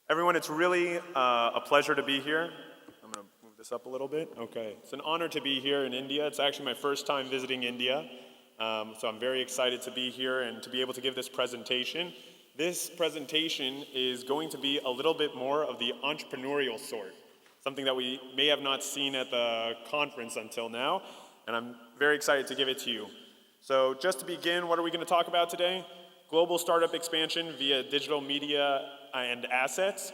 Everyone, it's really a pleasure to be here. I'm going to move this up a little bit. Okay. It's an honor to be here in India. It's actually my first time visiting India. So I'm very excited to be here and to be able to give this presentation. This presentation is going to be a little bit more of the entrepreneurial sort, something that we may have not seen at the conference until now, and I'm very excited to give it to you. So just to begin, what are we going to talk about today? Global startup expansion via digital media and assets.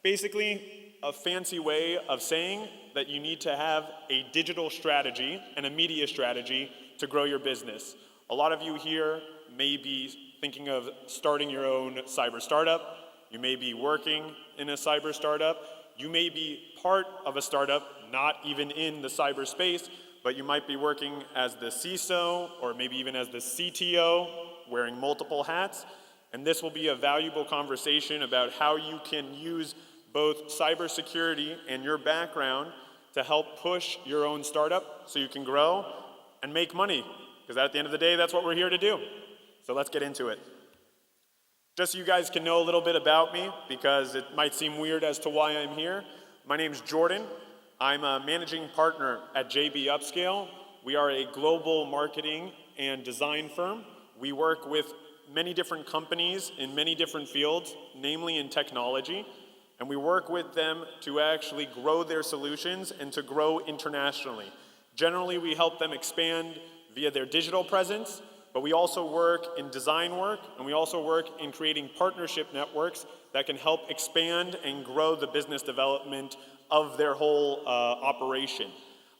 Basically, a fancy way of saying that you need to have a digital strategy and a media strategy to grow your business. A lot of you here may be thinking of starting your own cyber startup. You may be working in a cyber startup. You may be part of a startup, not even in the cyberspace, but you might be working as the CISO or maybe even as the CTO, wearing multiple hats. And this will be a valuable conversation about how you can use both cybersecurity and your background to help push your own startup so you can grow and make money. Because at the end of the day, that's what we're here to do. So let's get into it. Just so you guys can know a little bit about me, because it might seem weird as to why I'm here. My name's Jordan. I'm a managing partner at JB Upscale. We are a global marketing and design firm. We work with many different companies in many different fields, namely in technology, and we work with them to actually grow their solutions and to grow internationally. Generally, we help them expand via their digital presence, but we also work in design work, and we also work in creating partnership networks that can help expand and grow the business development of their whole operation.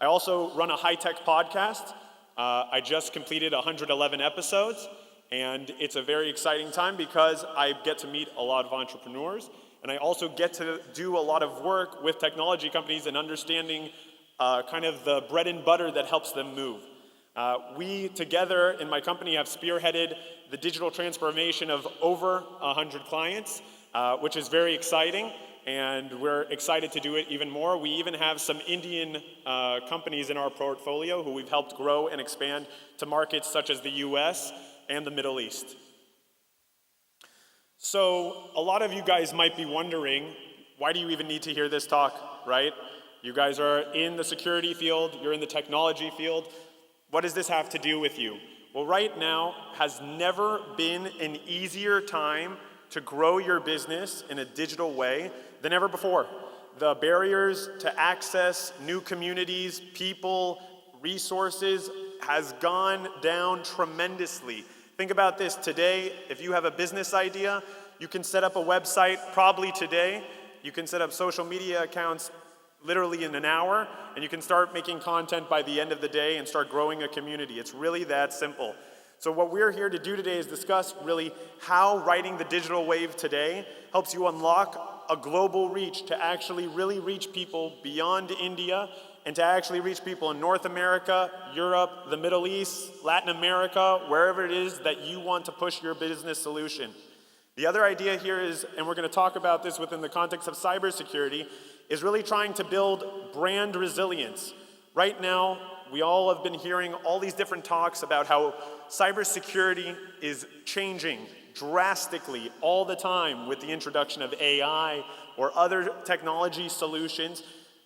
I also run a high-tech podcast. I just completed 111 episodes, and it's a very exciting time because I get to meet a lot of entrepreneurs, and I also get to do a lot of work with technology companies and understanding kind of the bread and butter that helps them move. We together in my company have spearheaded the digital transformation of over 100 clients, which is very exciting, and we're excited to do it even more. We even have some Indian companies in our portfolio who we've helped grow and expand to markets such as the US and the Middle East. So a lot of you guys might be wondering, why do you even need to hear this talk, right? You guys are in the security field, you're in the technology field. What does this have to do with you? Well, right now has never been an easier time to grow your business in a digital way than ever before. The barriers to access new communities, people, resources has gone down tremendously. Think about this today. If you have a business idea, you can set up a website probably today. You can set up social media accounts literally in an hour, and you can start making content by the end of the day and start growing a community. It's really that simple. So what we're here to do today is discuss really how riding the digital wave today helps you unlock a global reach to actually really reach people beyond India and to actually reach people in North America, Europe, the Middle East, Latin America, wherever it is that you want to push your business solution. The other idea here is, and we're going to talk about this within the context of cybersecurity, is really trying to build brand resilience. Right now, we all have been hearing all these different talks about how cybersecurity is changing drastically all the time with the introduction of AI or other technology solutions.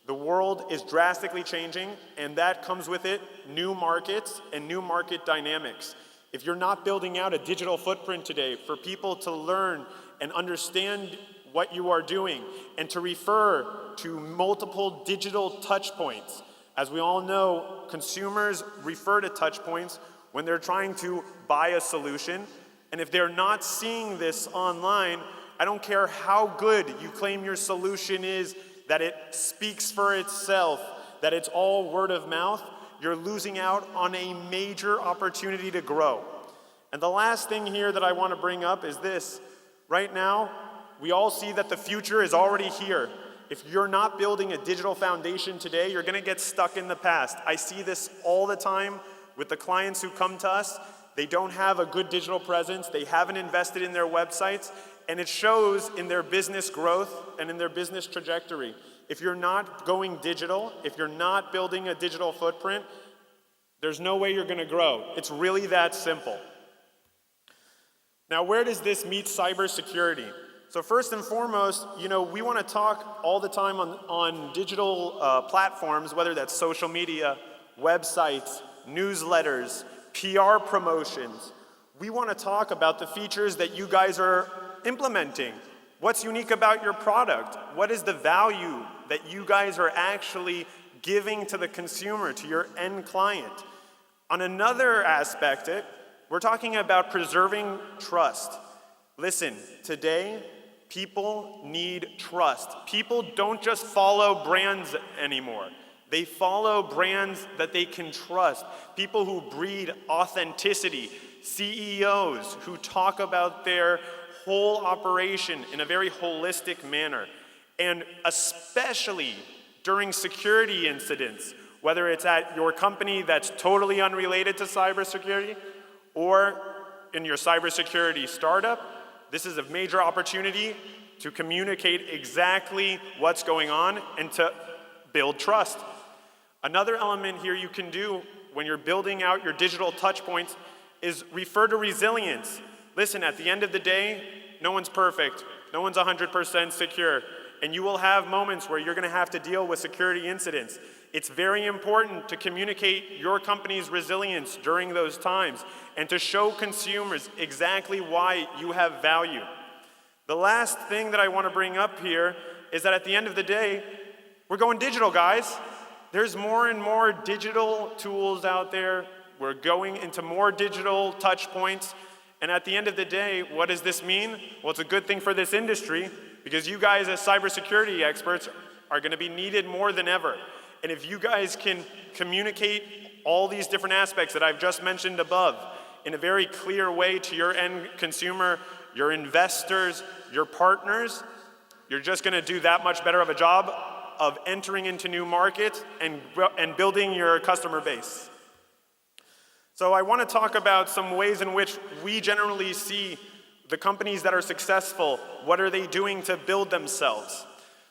The world is drastically changing, and that comes with it new markets and new market dynamics. If you're not building out a digital footprint today for people to learn and understand what you are doing and to refer to multiple digital touch points. As we all know, consumers refer to touch points when they're trying to buy a solution. And if they're not seeing this online, I don't care how good you claim your solution is, that it speaks for itself, that it's all word of mouth, you're losing out on a major opportunity to grow. And the last thing here that I want to bring up is this. Right now, we all see that the future is already here. If you're not building a digital foundation today, you're going to get stuck in the past. I see this all the time with the clients who come to us. They don't have a good digital presence. They haven't invested in their websites, and it shows in their business growth and in their business trajectory. If you're not going digital, if you're not building a digital footprint, there's no way you're going to grow. It's really that simple. Now, where does this meet cybersecurity? So first and foremost, we want to talk all the time on digital platforms, whether that's social media, websites, newsletters, PR promotions. We want to talk about the features that you guys are implementing. What's unique about your product? What is the value that you guys are actually giving to the consumer, to your end client? On another aspect, we're talking about preserving trust. Listen, today, people need trust. People don't just follow brands anymore. They follow brands that they can trust. People who breed authenticity. CEOs who talk about their whole operation in a very holistic manner. And especially during security incidents, whether it's at your company that's totally unrelated to cybersecurity or in your cybersecurity startup, this is a major opportunity to communicate exactly what's going on and to build trust. Another element here you can do when you're building out your digital touch points is refer to resilience. Listen, at the end of the day, no one's perfect. No one's 100% secure. And you will have moments where you're going to have to deal with security incidents. It's very important to communicate your company's resilience during those times and to show consumers exactly why you have value. The last thing that I want to bring up here is that at the end of the day, we're going digital, guys. There's more and more digital tools out there. We're going into more digital touch points. And at the end of the day, what does this mean? Well, it's a good thing for this industry because you guys as cybersecurity experts are going to be needed more than ever. And if you guys can communicate all these different aspects that I've just mentioned above in a very clear way to your end consumer, your investors, your partners, you're just going to do that much better of a job of entering into new markets and building your customer base. So I want to talk about some ways in which we generally see the companies that are successful. What are they doing to build themselves?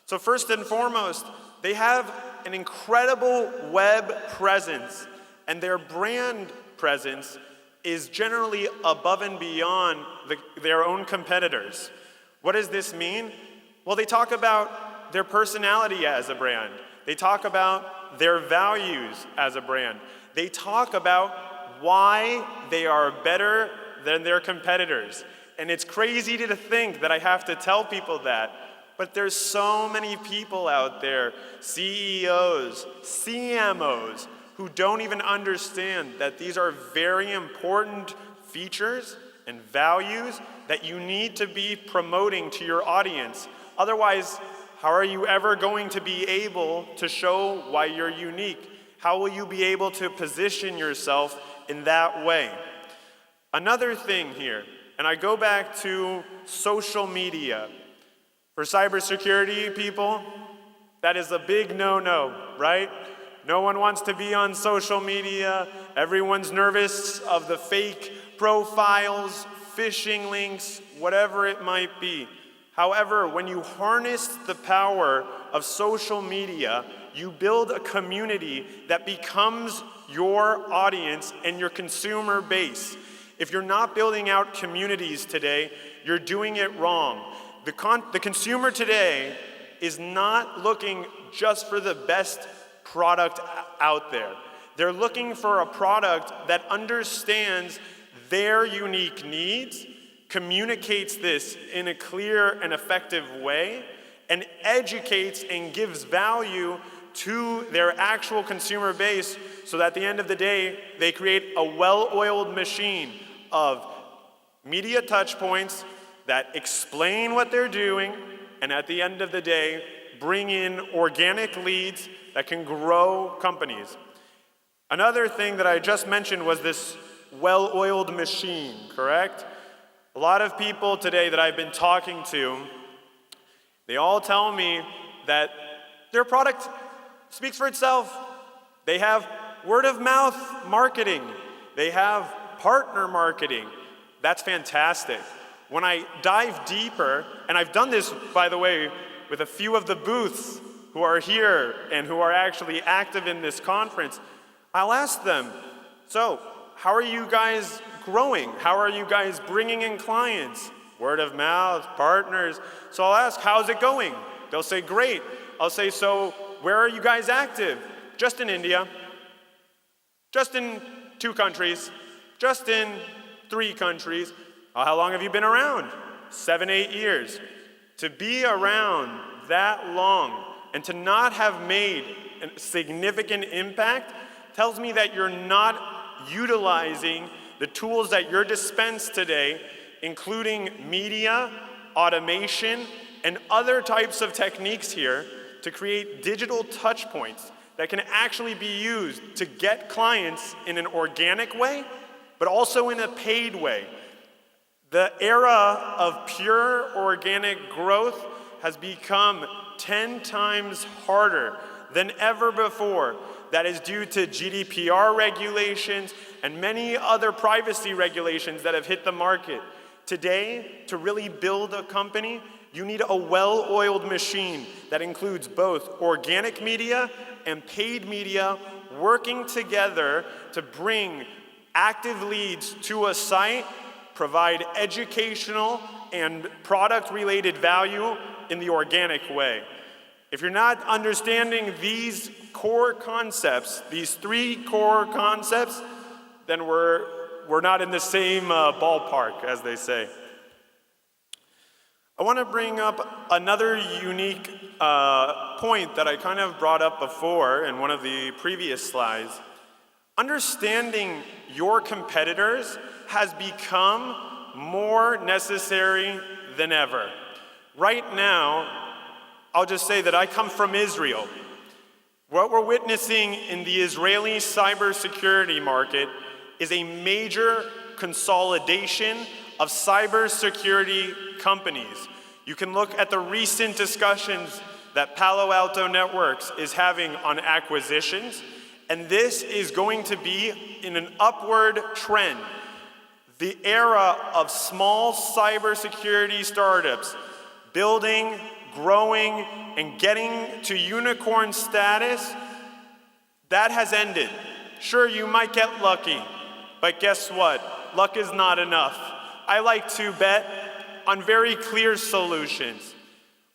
So first and foremost, they have an incredible web presence, and their brand presence is generally above and beyond their own competitors. What does this mean? Well, they talk about their personality as a brand. They talk about their values as a brand. They talk about why they are better than their competitors. And it's crazy to think that I have to tell people that, but there's so many people out there, CEOs, CMOs, who don't even understand that these are very important features and values that you need to be promoting to your audience. Otherwise, how are you ever going to be able to show why you're unique? How will you be able to position yourself in that way? Another thing here, and I go back to social media. For cybersecurity people, that is a big no-no, right? No one wants to be on social media. Everyone's nervous of the fake profiles, phishing links, whatever it might be. However, when you harness the power of social media, you build a community that becomes your audience and your consumer base. If you're not building out communities today, you're doing it wrong. The consumer today is not looking just for the best product out there. They're looking for a product that understands their unique needs, communicates this in a clear and effective way, and educates and gives value to their actual consumer base so that at the end of the day, they create a well-oiled machine of media touch points that explain what they're doing, and at the end of the day, bring in organic leads that can grow companies. Another thing that I just mentioned was this well-oiled machine, correct? A lot of people today that I've been talking to, they all tell me that their product speaks for itself. They have word-of-mouth marketing. They have partner marketing. That's fantastic. When I dive deeper, and I've done this, by the way, with a few of the booths who are here and who are actually active in this conference, I'll ask them, so how are you guys growing? How are you guys bringing in clients? word of mouth, partners. So I'll ask, how's it going? They'll say, great. I'll say, so where are you guys active? Just in India, just in 2 countries, just in 3 countries. How long have you been around? 7, 8 years. To be around that long and to not have made a significant impact tells me that you're not utilizing the tools that you're dispensed today, including media, automation, and other types of techniques here to create digital touch points that can actually be used to get clients in an organic way, but also in a paid way. The era of pure organic growth has become 10 times harder than ever before. That is due to GDPR regulations and many other privacy regulations that have hit the market. Today, to really build a company, you need a well-oiled machine that includes both organic media and paid media working together to bring active leads to a site, provide educational and product-related value in the organic way. If you're not understanding these core concepts, these 3 core concepts, then we're not in the same ballpark, as they say. I want to bring up another unique point that I kind of brought up before in one of the previous slides. Understanding your competitors has become more necessary than ever. Right now, I'll just say that I come from Israel. What we're witnessing in the Israeli cybersecurity market is a major consolidation of cybersecurity companies. You can look at the recent discussions that Palo Alto Networks is having on acquisitions, and this is going to be in an upward trend. The era of small cybersecurity startups building, growing, and getting to unicorn status, that has ended. Sure, you might get lucky, but guess what? Luck is not enough. I like to bet on very clear solutions.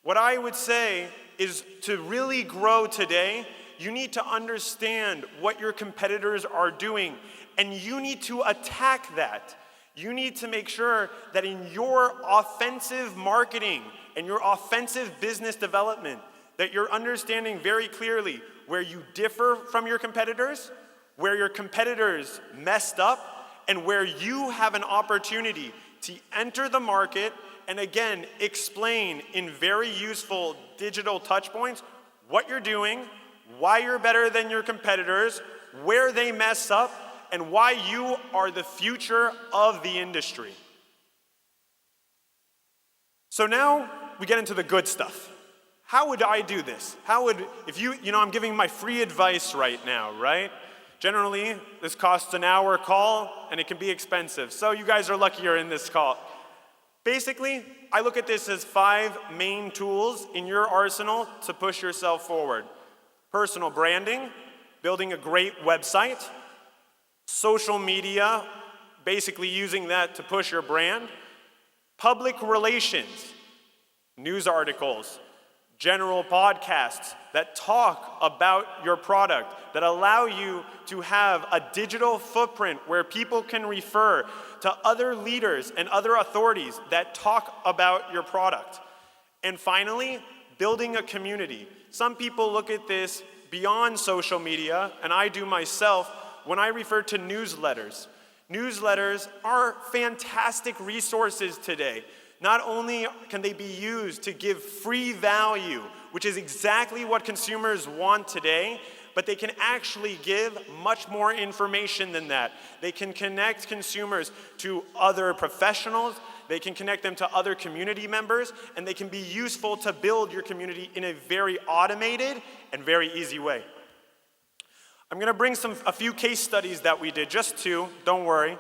What I would say is to really grow today, you need to understand what your competitors are doing, and you need to attack that. You need to make sure that in your offensive marketing and your offensive business development, that you're understanding very clearly where you differ from your competitors, where your competitors messed up, and where you have an opportunity to enter the market and again, explain in very useful digital touch points what you're doing, why you're better than your competitors, where they mess up, and why you are the future of the industry. So now we get into the good stuff. How would I do this? I'm giving my free advice right now, right? Generally, this costs an hour call, and it can be expensive. So you guys are lucky you're in this call. Basically, I look at this as 5 main tools in your arsenal to push yourself forward. Personal branding, building a great website, social media, basically using that to push your brand, public relations, news articles, general podcasts that talk about your product, that allow you to have a digital footprint where people can refer to other leaders and other authorities that talk about your product. And finally, building a community. Some people look at this beyond social media, and I do myself, when I refer to newsletters. Newsletters are fantastic resources today. Not only can they be used to give free value, which is exactly what consumers want today, but they can actually give much more information than that. They can connect consumers to other professionals, they can connect them to other community members, and they can be useful to build your community in a very automated and very easy way. I'm gonna bring a few case studies that we did, just 2, don't worry.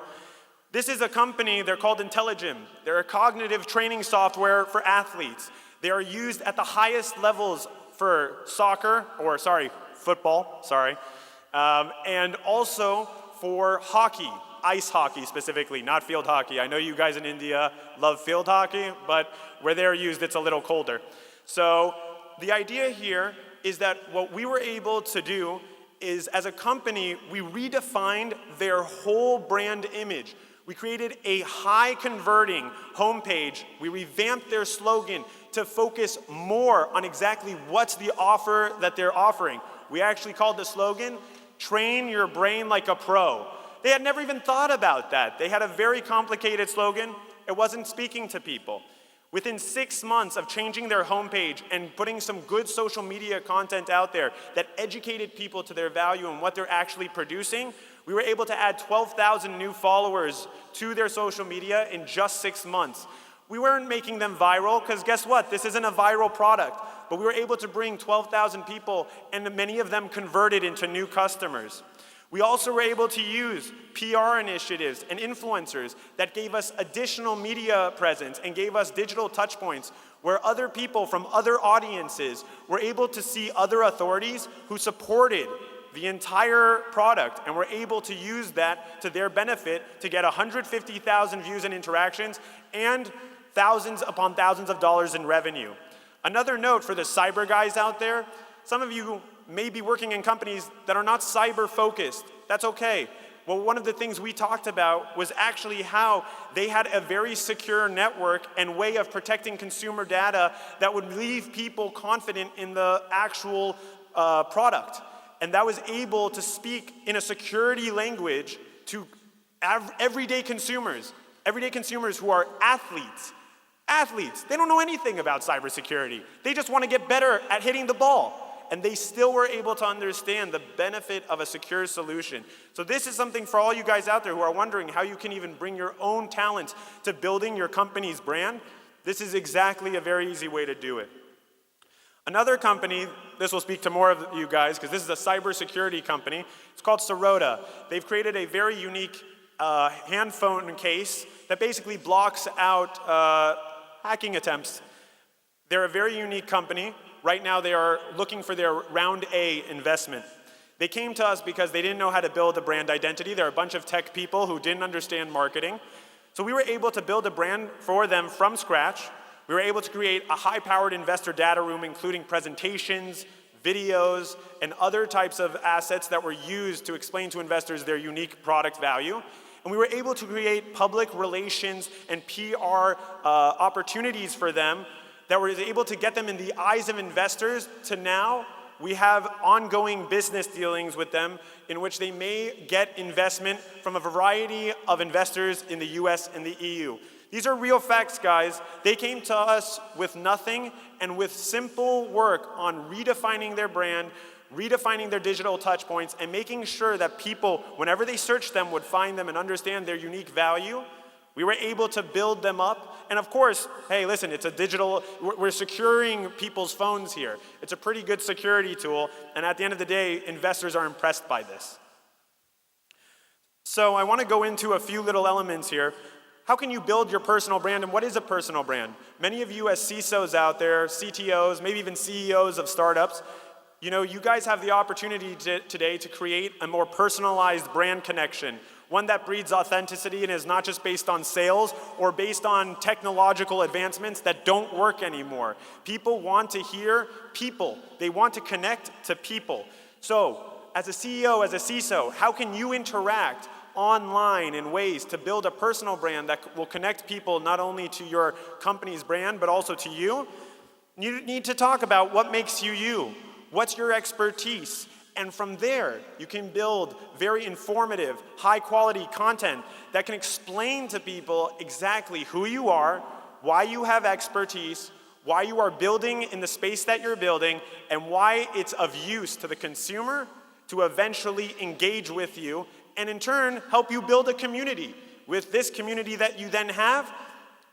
This is a company, they're called Intelligim. They're a cognitive training software for athletes. They are used at the highest levels for football, and also for hockey, ice hockey specifically, not field hockey. I know you guys in India love field hockey, but where they're used, it's a little colder. So the idea here is that what we were able to do is, as a company, we redefined their whole brand image. We created a high-converting homepage. We revamped their slogan to focus more on exactly what's the offer that they're offering. We actually called the slogan, "Train your brain like a pro." They had never even thought about that. They had a very complicated slogan. It wasn't speaking to people. Within 6 months of changing their homepage and putting some good social media content out there that educated people to their value and what they're actually producing, we were able to add 12,000 new followers to their social media in just 6 months. We weren't making them viral, because guess what? This isn't a viral product. But we were able to bring 12,000 people, and many of them converted into new customers. We also were able to use PR initiatives and influencers that gave us additional media presence and gave us digital touch points where other people from other audiences were able to see other authorities who supported the entire product and were able to use that to their benefit to get 150,000 views and interactions and thousands upon thousands of dollars in revenue. Another note for the cyber guys out there, some of you may be working in companies that are not cyber focused. That's okay. Well, one of the things we talked about was actually how they had a very secure network and way of protecting consumer data that would leave people confident in the actual product. And that was able to speak in a security language to everyday consumers who are athletes. They don't know anything about cybersecurity. They just want to get better at hitting the ball. And they still were able to understand the benefit of a secure solution. So this is something for all you guys out there who are wondering how you can even bring your own talents to building your company's brand. This is exactly a very easy way to do it. Another company, this will speak to more of you guys, because this is a cybersecurity company. It's called c0c0n. They've created a very unique hand phone case that basically blocks out hacking attempts. They're a very unique company. Right now they are looking for their round A investment. They came to us because they didn't know how to build a brand identity. They're a bunch of tech people who didn't understand marketing. So we were able to build a brand for them from scratch. We were able to create a high-powered investor data room, including presentations, videos, and other types of assets that were used to explain to investors their unique product value. And we were able to create public relations and PR opportunities for them that were able to get them in the eyes of investors to now we have ongoing business dealings with them in which they may get investment from a variety of investors in the US and the EU. These are real facts, guys. They came to us with nothing and with simple work on redefining their brand, redefining their digital touch points, and making sure that people, whenever they search them, would find them and understand their unique value. We were able to build them up. And of course, hey, listen, it's a digital, we're securing people's phones here. It's a pretty good security tool. And at the end of the day, investors are impressed by this. So I want to go into a few little elements here. How can you build your personal brand, and what is a personal brand? Many of you as CISOs out there, CTOs, maybe even CEOs of startups, you know, you guys have the opportunity today to create a more personalized brand connection, one that breeds authenticity and is not just based on sales or based on technological advancements that don't work anymore. People want to hear people. They want to connect to people. So as a CEO, as a CISO, how can you interact online in ways to build a personal brand that will connect people not only to your company's brand, but also to you? You need to talk about what makes you you. What's your expertise? And from there, you can build very informative, high-quality content that can explain to people exactly who you are, why you have expertise, why you are building in the space that you're building, and why it's of use to the consumer to eventually engage with you, and in turn, help you build a community. With this community that you then have,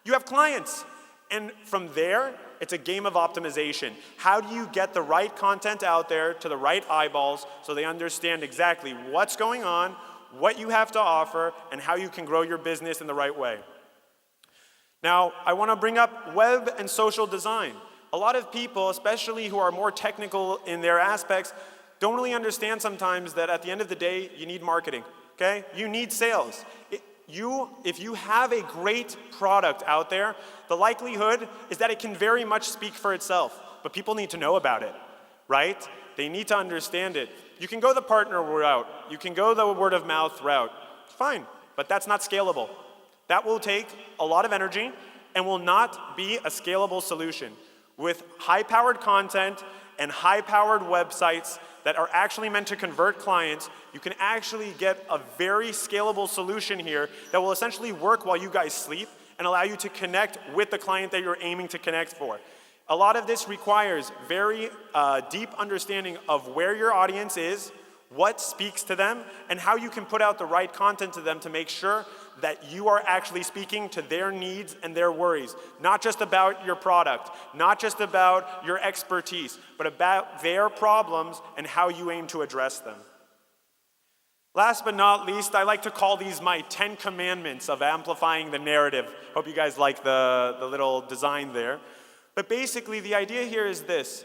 you have clients. And from there, it's a game of optimization. How do you get the right content out there to the right eyeballs so they understand exactly what's going on, what you have to offer, and how you can grow your business in the right way? Now, I want to bring up web and social design. A lot of people, especially who are more technical in their aspects, don't really understand sometimes that at the end of the day, you need marketing. okay? You need sales. If you have a great product out there, the likelihood is that it can very much speak for itself, but people need to know about it, right? They need to understand it. You can go the partner route, you can go the word of mouth route, fine, but that's not scalable. That will take a lot of energy and will not be a scalable solution. With high-powered content and high-powered websites that are actually meant to convert clients, you can actually get a very scalable solution here that will essentially work while you guys sleep and allow you to connect with the client that you're aiming to connect for. A lot of this requires very deep understanding of where your audience is, what speaks to them, and how you can put out the right content to them to make sure that you are actually speaking to their needs and their worries. Not just about your product, not just about your expertise, but about their problems and how you aim to address them. Last but not least, I like to call these my 10 commandments of amplifying the narrative. Hope you guys like the little design there. But basically, the idea here is this.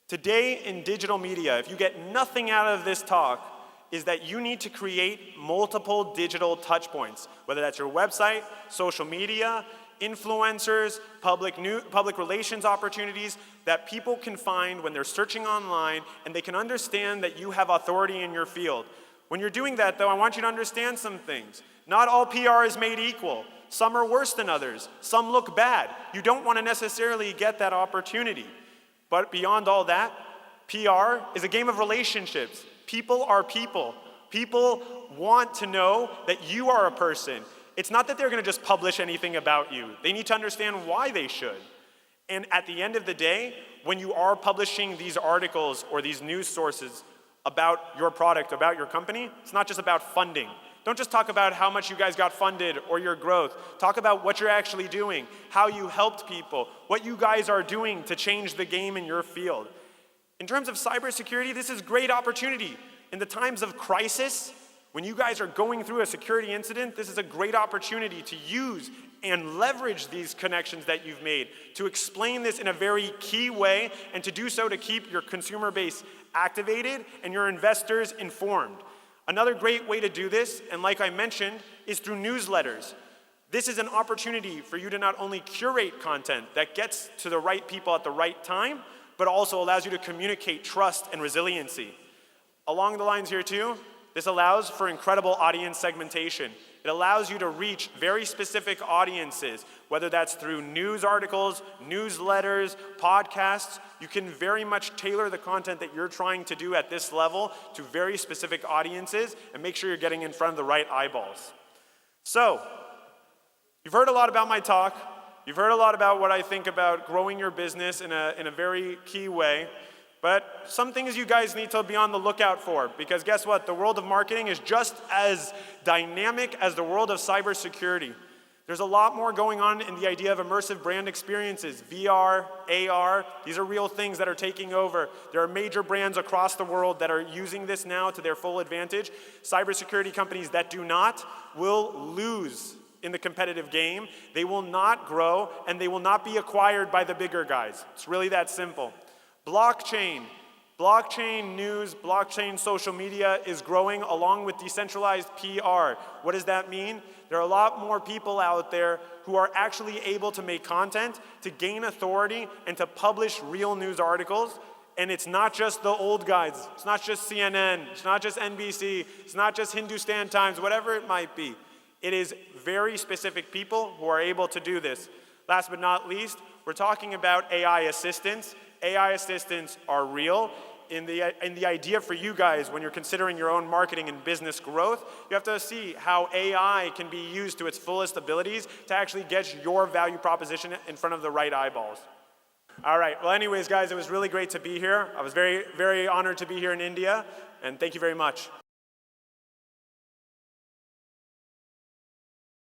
Today in digital media, if you get nothing out of this talk, is that you need to create multiple digital touch points, whether that's your website, social media, influencers, public relations opportunities that people can find when they're searching online and they can understand that you have authority in your field. When you're doing that, though, I want you to understand some things. Not all PR is made equal. Some are worse than others. Some look bad. You don't want to necessarily get that opportunity. But beyond all that, PR is a game of relationships. People are people. People want to know that you are a person. It's not that they're going to just publish anything about you. They need to understand why they should. And at the end of the day, when you are publishing these articles or these news sources about your product, about your company, it's not just about funding. Don't just talk about how much you guys got funded or your growth. Talk about what you're actually doing, how you helped people, what you guys are doing to change the game in your field. In terms of cybersecurity, this is a great opportunity. In the times of crisis, when you guys are going through a security incident, this is a great opportunity to use and leverage these connections that you've made to explain this in a very key way and to do so to keep your consumer base activated and your investors informed. Another great way to do this, and like I mentioned, is through newsletters. This is an opportunity for you to not only curate content that gets to the right people at the right time, but also allows you to communicate trust and resiliency. Along the lines here too, this allows for incredible audience segmentation. It allows you to reach very specific audiences, whether that's through news articles, newsletters, podcasts. You can very much tailor the content that you're trying to do at this level to very specific audiences and make sure you're getting in front of the right eyeballs. So, you've heard a lot about my talk. You've heard a lot about what I think about growing your business in a very key way. But some things you guys need to be on the lookout for, because guess what? The world of marketing is just as dynamic as the world of cybersecurity. There's a lot more going on in the idea of immersive brand experiences, VR, AR. These are real things that are taking over. There are major brands across the world that are using this now to their full advantage. Cybersecurity companies that do not will lose in the competitive game. They will not grow, and they will not be acquired by the bigger guys. It's really that simple. Blockchain news, blockchain social media is growing along with decentralized PR. What does that mean? There are a lot more people out there who are actually able to make content, to gain authority, and to publish real news articles. And it's not just the old guys. It's not just CNN. It's not just NBC. It's not just Hindustan Times, whatever it might be. It is very specific people who are able to do this. Last but not least, we're talking about AI assistants. AI assistants are real. In the idea for you guys, when you're considering your own marketing and business growth, you have to see how AI can be used to its fullest abilities to actually get your value proposition in front of the right eyeballs. All right, well anyways guys, it was really great to be here. I was very, very honored to be here in India, and thank you very much.